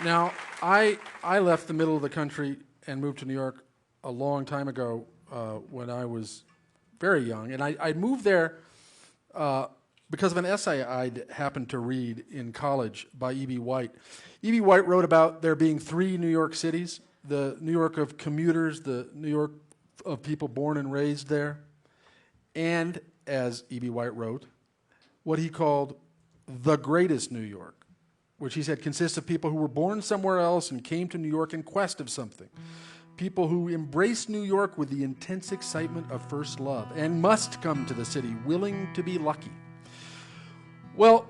Now, I left the middle of the country and moved to New York a long time ago when I was very young. And I moved there because of an essay I'd happened to read in college by E.B. White. E.B. White wrote about there being three New York cities, the New York of commuters, the New York of people born and raised there, and, as E.B. White wrote, what he called the greatest New York, which he said consists of people who were born somewhere else and came to New York in quest of something. People who embrace New York with the intense excitement of first love and must come to the city willing to be lucky. Well,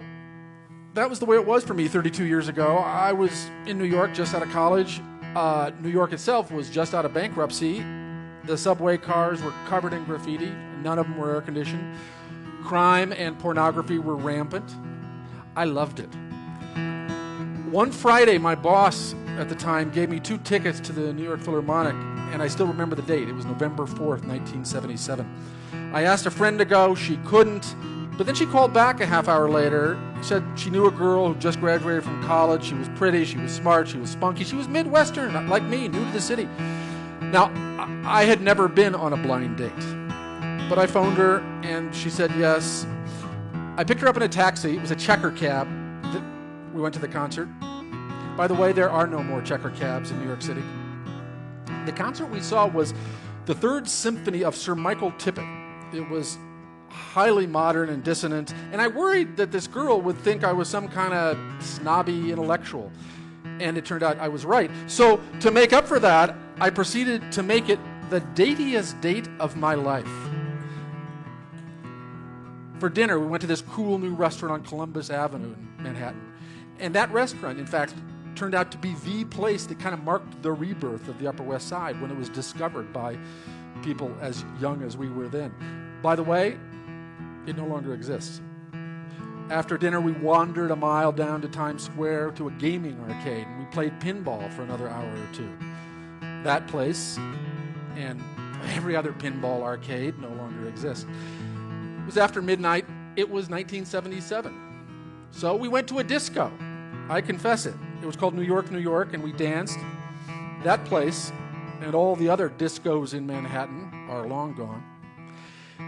that was the way it was for me 32 years ago. I was in New York just out of college. New York itself was just out of bankruptcy. The subway cars were covered in graffiti. None of them were air-conditioned. Crime and pornography were rampant. I loved it. One Friday, my boss at the time gave me 2 tickets to the New York Philharmonic, and I still remember the date. It was November 4th, 1977. I asked a friend to go. She couldn't, but then she called back a half hour later. Said she knew a girl who just graduated from college. She was pretty, she was smart, she was spunky, she was Midwestern, like me, new to the city. Now, I had never been on a blind date, but I phoned her, and she said yes. I picked her up in a taxi. It was a checker cab. We went to the concert. By the way, there are no more checker cabs in New York City. The concert we saw was the Third Symphony of Sir Michael Tippett. It was highly modern and dissonant, and I worried that this girl would think I was some kind of snobby intellectual, and it turned out I was right. So to make up for that, I proceeded to make it the datiest date of my life. For dinner, we went to this cool new restaurant on Columbus Avenue in Manhattan. And that restaurant, in fact, turned out to be the place that kind of marked the rebirth of the Upper West Side when it was discovered by people as young as we were then. By the way, it no longer exists. After dinner, we wandered a mile down to Times Square to a gaming arcade, and we played pinball for another hour or two. That place and every other pinball arcade no longer exists. It was after midnight. It was 1977. So we went to a disco. I confess it. It was called New York, New York, and we danced. That place and all the other discos in Manhattan are long gone.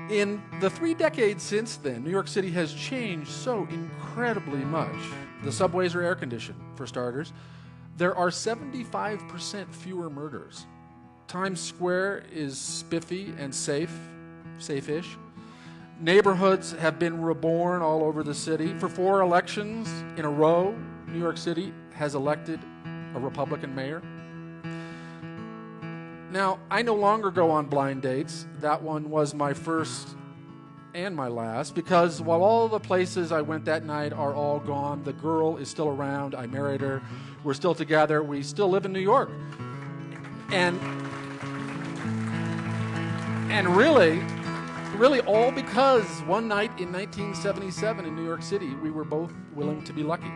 In the 3 decades since then, New York City has changed so incredibly much. The subways are air-conditioned, for starters. There are 75% fewer murders. Times Square is spiffy and safe-ish. Neighborhoods have been reborn all over the city. For 4 elections in a row, New York City has elected a Republican mayor. Now, I no longer go on blind dates. That one was my first and my last, because while all the places I went that night are all gone, the girl is still around. I married her. We're still together. We still live in New York. And really all because one night in 1977 in New York City, we were both willing to be lucky.